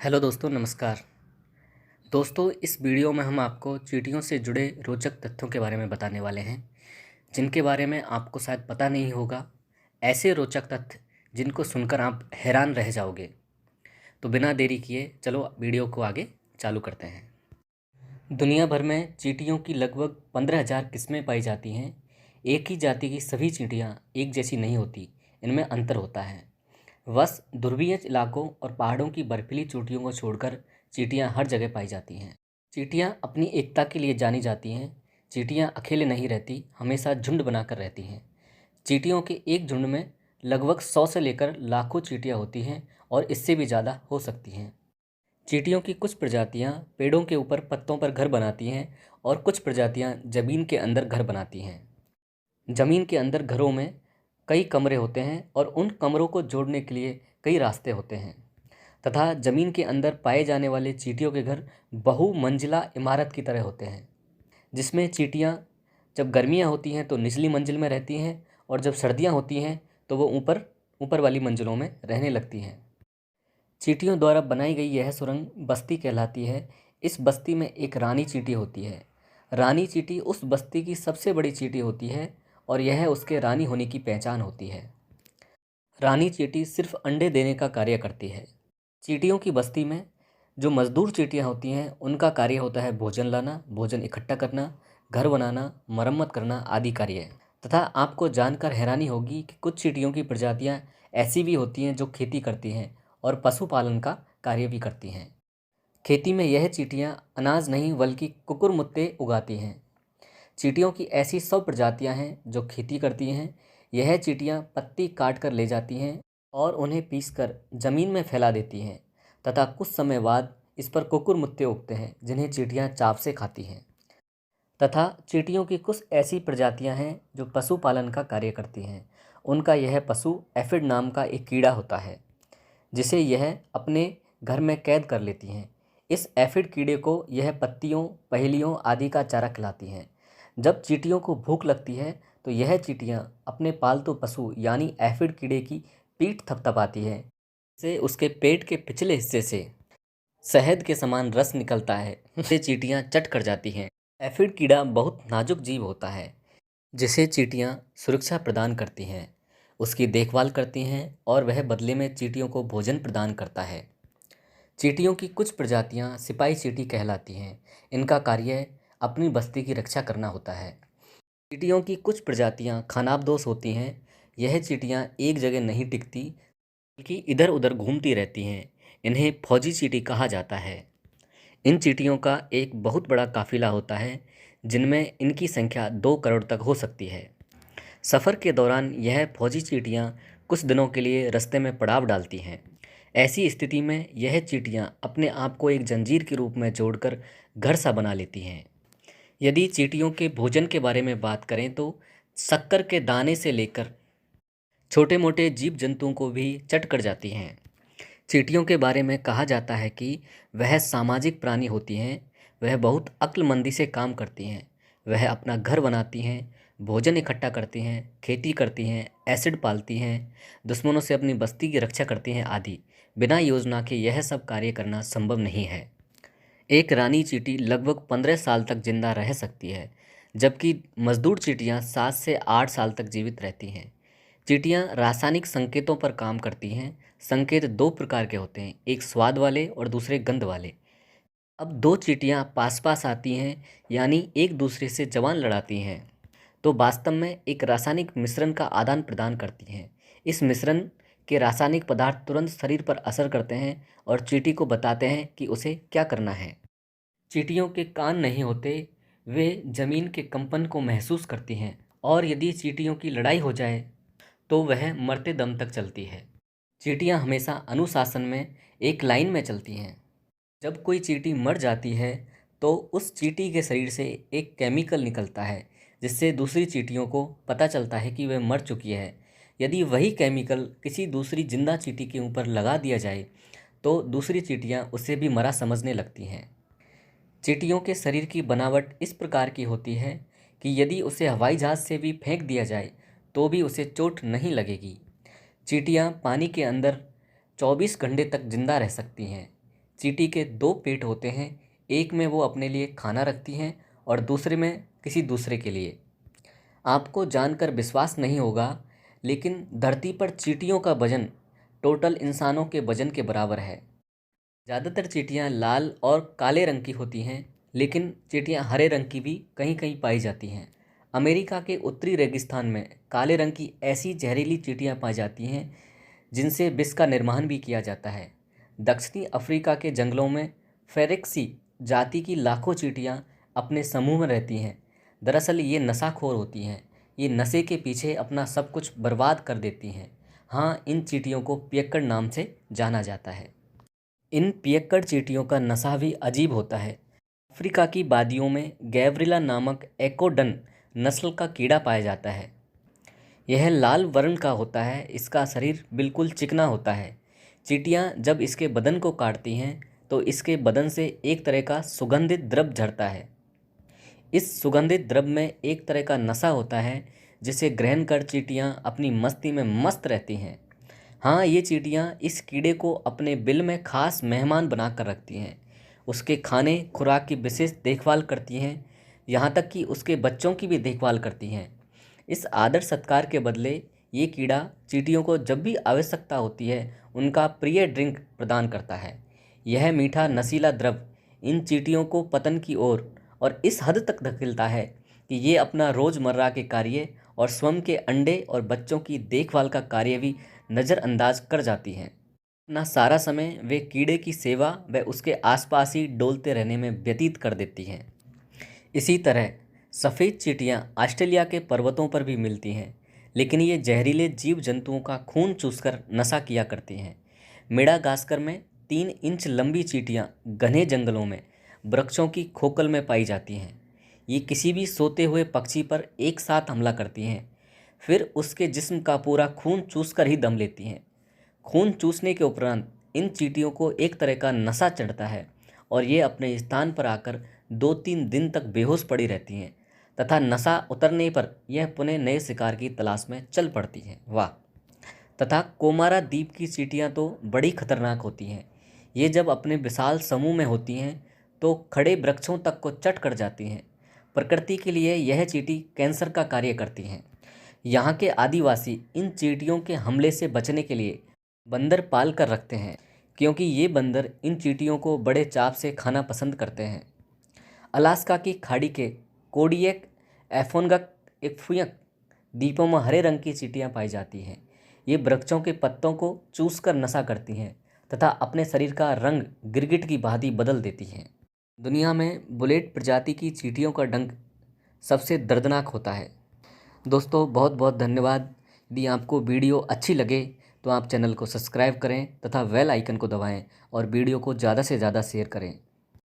Hello दोस्तों, नमस्कार। दोस्तों, इस वीडियो में हम आपको चींटियों से जुड़े रोचक तथ्यों के बारे में बताने वाले हैं, जिनके बारे में आपको शायद पता नहीं होगा। ऐसे रोचक तथ्य जिनको सुनकर आप हैरान रह जाओगे। तो बिना देरी किए चलो वीडियो को आगे चालू करते हैं। दुनिया भर में चींटियों की लगभग 15,000 किस्में पाई जाती हैं। एक ही जाति की सभी चींटियाँ एक जैसी नहीं होती, इनमें अंतर होता है। बस ध्रुवीय इलाकों और पहाड़ों की बर्फीली चोटियों को छोड़कर चींटियां हर जगह पाई जाती हैं। चींटियां अपनी एकता के लिए जानी जाती हैं। चींटियां अकेले नहीं रहती, हमेशा झुंड बनाकर रहती हैं। चींटियों के एक झुंड में लगभग 100 से लेकर लाखों चींटियां होती हैं और इससे भी ज़्यादा हो सकती हैं। चींटियों की कुछ प्रजातियां पेड़ों के ऊपर पत्तों पर घर बनाती हैं और कुछ प्रजातियां जमीन के अंदर घर बनाती हैं। जमीन के अंदर घरों में कई कमरे होते हैं और उन कमरों को जोड़ने के लिए कई रास्ते होते हैं। तथा जमीन के अंदर पाए जाने वाले चींटियों के घर बहुमंजिला इमारत की तरह होते हैं, जिसमें चींटियां जब गर्मियां होती हैं तो निचली मंजिल में रहती हैं और जब सर्दियां होती हैं तो वो ऊपर ऊपर वाली मंजिलों में रहने लगती हैं। चींटियों द्वारा बनाई गई यह सुरंग बस्ती कहलाती है। इस बस्ती में एक रानी चींटी होती है। रानी चींटी उस बस्ती की सबसे बड़ी चींटी होती है और यह उसके रानी होने की पहचान होती है। रानी चींटी सिर्फ अंडे देने का कार्य करती है। चींटियों की बस्ती में जो मजदूर चींटियां होती हैं उनका कार्य होता है भोजन लाना, भोजन इकट्ठा करना, घर बनाना, मरम्मत करना आदि कार्य। तथा आपको जानकर हैरानी होगी कि कुछ चींटियों की प्रजातियां ऐसी भी होती हैं जो खेती करती हैं और पशुपालन का कार्य भी करती हैं। खेती में यह चींटियां अनाज नहीं बल्कि कुकुरमुत्ते उगाती हैं। चींटियों की ऐसी 100 प्रजातियां हैं जो खेती करती हैं। यह चींटियां पत्ती काट कर ले जाती हैं और उन्हें पीसकर जमीन में फैला देती हैं तथा कुछ समय बाद इस पर कुकुरमुत्ते उगते हैं जिन्हें चींटियां चाव से खाती हैं। तथा चींटियों की कुछ ऐसी प्रजातियां हैं जो पशुपालन का कार्य करती हैं। उनका यह पशु एफिड नाम का एक कीड़ा होता है, जिसे यह अपने घर में कैद कर लेती हैं। इस एफिड कीड़े को यह पत्तियों, पहेलियों आदि का चारा खिलाती हैं। जब चींटियों को भूख लगती है तो यह चींटियां अपने पालतू पशु यानी एफिड कीड़े की पीठ थपथपाती है, से उसके पेट के पिछले हिस्से से शहद के समान रस निकलता है, उसे चींटियां चट कर जाती हैं। एफिड कीड़ा बहुत नाजुक जीव होता है, जिसे चींटियां सुरक्षा प्रदान करती हैं, उसकी देखभाल करती हैं और वह बदले में चींटियों को भोजन प्रदान करता है। चींटियों की कुछ प्रजातियां सिपाही चींटी कहलाती हैं। इनका कार्य अपनी बस्ती की रक्षा करना होता है। चींटियों की कुछ प्रजातियां खानाबदोश होती हैं। यह चींटियां एक जगह नहीं टिकती बल्कि इधर उधर घूमती रहती हैं। इन्हें फौजी चींटी कहा जाता है। इन चींटियों का एक बहुत बड़ा काफिला होता है, जिनमें इनकी संख्या 2 करोड़ तक हो सकती है। सफ़र के दौरान यह फौजी चींटियां कुछ दिनों के लिए रास्ते में पड़ाव डालती हैं। ऐसी स्थिति में यह चींटियां अपने आप को एक जंजीर के रूप में जोड़कर घर सा बना लेती हैं। यदि चींटियों के भोजन के बारे में बात करें तो शक्कर के दाने से लेकर छोटे मोटे जीव जंतुओं को भी चट कर जाती हैं। चींटियों के बारे में कहा जाता है कि वह सामाजिक प्राणी होती हैं। वह बहुत अक्लमंदी से काम करती हैं। वह अपना घर बनाती हैं, भोजन इकट्ठा करती हैं, खेती करती हैं, एसिड पालती हैं, दुश्मनों से अपनी बस्ती की रक्षा करती हैं आदि। बिना योजना के यह सब कार्य करना संभव नहीं है। एक रानी चींटी लगभग 15 साल तक जिंदा रह सकती है, जबकि मजदूर चींटियां 7 से 8 साल तक जीवित रहती हैं। चींटियां रासायनिक संकेतों पर काम करती हैं। संकेत 2 प्रकार के होते हैं, एक स्वाद वाले और दूसरे गंध वाले। अब 2 चींटियां पास पास आती हैं, यानी एक दूसरे से जवान लड़ाती हैं, तो वास्तव में एक रासायनिक मिश्रण का आदान प्रदान करती हैं। इस मिश्रण के रासायनिक पदार्थ तुरंत शरीर पर असर करते हैं और चींटी को बताते हैं कि उसे क्या करना है। चींटियों के कान नहीं होते, वे जमीन के कंपन को महसूस करती हैं और यदि चींटियों की लड़ाई हो जाए तो वह मरते दम तक चलती है। चींटियां हमेशा अनुशासन में एक लाइन में चलती हैं। जब कोई चींटी मर जाती है तो उस चींटी के शरीर से एक केमिकल निकलता है, जिससे दूसरी चींटियों को पता चलता है कि वह मर चुकी है। यदि वही केमिकल किसी दूसरी जिंदा चींटी के ऊपर लगा दिया जाए तो दूसरी चींटियां उसे भी मरा समझने लगती हैं। चींटियों के शरीर की बनावट इस प्रकार की होती है कि यदि उसे हवाई जहाज़ से भी फेंक दिया जाए तो भी उसे चोट नहीं लगेगी। चींटियां पानी के अंदर 24 घंटे तक जिंदा रह सकती हैं। चींटी के दो पेट होते हैं, एक में वो अपने लिए खाना रखती हैं और दूसरे में किसी दूसरे के लिए। आपको जानकर विश्वास नहीं होगा, लेकिन धरती पर चींटियों का वजन टोटल इंसानों के वजन के बराबर है। ज़्यादातर चींटियाँ लाल और काले रंग की होती हैं, लेकिन चींटियाँ हरे रंग की भी कहीं कहीं पाई जाती हैं। अमेरिका के उत्तरी रेगिस्तान में काले रंग की ऐसी जहरीली चींटियाँ पाई जाती हैं जिनसे विष का निर्माण भी किया जाता है। दक्षिणी अफ्रीका के जंगलों में फेरेक्सी जाति की लाखों चींटियाँ अपने समूह में रहती हैं। दरअसल ये नशाखोर होती हैं। ये नशे के पीछे अपना सब कुछ बर्बाद कर देती हैं। हाँ, इन चींटियों को पियक्कड़ नाम से जाना जाता है। इन पियक्कड़ चींटियों का नशा भी अजीब होता है। अफ्रीका की वादियों में गैब्रिला नामक एकोडन नस्ल का कीड़ा पाया जाता है। यह लाल वर्ण का होता है। इसका शरीर बिल्कुल चिकना होता है। चींटियाँ जब इसके बदन को काटती हैं तो इसके बदन से एक तरह का सुगंधित द्रव झड़ता है। इस सुगंधित द्रव में एक तरह का नशा होता है जिसे ग्रहण कर चींटियाँ अपनी मस्ती में मस्त रहती हैं। हाँ, ये चींटियाँ इस कीड़े को अपने बिल में खास मेहमान बना कर रखती हैं। उसके खाने खुराक की विशेष देखभाल करती हैं, यहाँ तक कि उसके बच्चों की भी देखभाल करती हैं। इस आदर सत्कार के बदले ये कीड़ा चींटियों को जब भी आवश्यकता होती है उनका प्रिय ड्रिंक प्रदान करता है। यह मीठा नशीला द्रव इन चींटियों को पतन की ओर और इस हद तक धकेलता है कि ये अपना रोज़मर्रा के कार्य और स्वयं के अंडे और बच्चों की देखभाल का कार्य भी नज़रअंदाज कर जाती हैं। अपना सारा समय वे कीड़े की सेवा व उसके आसपास ही डोलते रहने में व्यतीत कर देती हैं। इसी तरह सफ़ेद चींटियाँ ऑस्ट्रेलिया के पर्वतों पर भी मिलती हैं, लेकिन ये जहरीले जीव जंतुओं का खून चूसकर नशा किया करती हैं। मेडागास्कर में 3 इंच लंबी चींटियाँ घने जंगलों में वृक्षों की खोखल में पाई जाती हैं। ये किसी भी सोते हुए पक्षी पर एक साथ हमला करती हैं, फिर उसके जिस्म का पूरा खून चूसकर ही दम लेती हैं। खून चूसने के उपरांत इन चींटियों को एक तरह का नशा चढ़ता है और ये अपने स्थान पर आकर 2-3 दिन तक बेहोश पड़ी रहती हैं तथा नशा उतरने पर यह पुनः नए शिकार की तलाश में चल पड़ती हैं। वाह! तथा कोमारा द्वीप की चींटियाँ तो बड़ी खतरनाक होती हैं। ये जब अपने विशाल समूह में होती हैं तो खड़े वृक्षों तक को चट कर जाती हैं। प्रकृति के लिए यह चींटी कैंसर का कार्य करती हैं। यहाँ के आदिवासी इन चींटियों के हमले से बचने के लिए बंदर पाल कर रखते हैं, क्योंकि ये बंदर इन चींटियों को बड़े चाव से खाना पसंद करते हैं। अलास्का की खाड़ी के कोडियक एफोनगक इक्फुयक द्वीपों में हरे रंग की चींटियाँ पाई जाती हैं। ये वृक्षों के पत्तों को चूसकर नशा करती हैं तथा अपने शरीर का रंग गिरगिट की भांति बदल देती हैं। दुनिया में बुलेट प्रजाति की चींटियों का डंक सबसे दर्दनाक होता है। दोस्तों, बहुत बहुत धन्यवाद। यदि आपको वीडियो अच्छी लगे तो आप चैनल को सब्सक्राइब करें तथा बेल आइकन को दबाएं और वीडियो को ज़्यादा से ज़्यादा शेयर करें।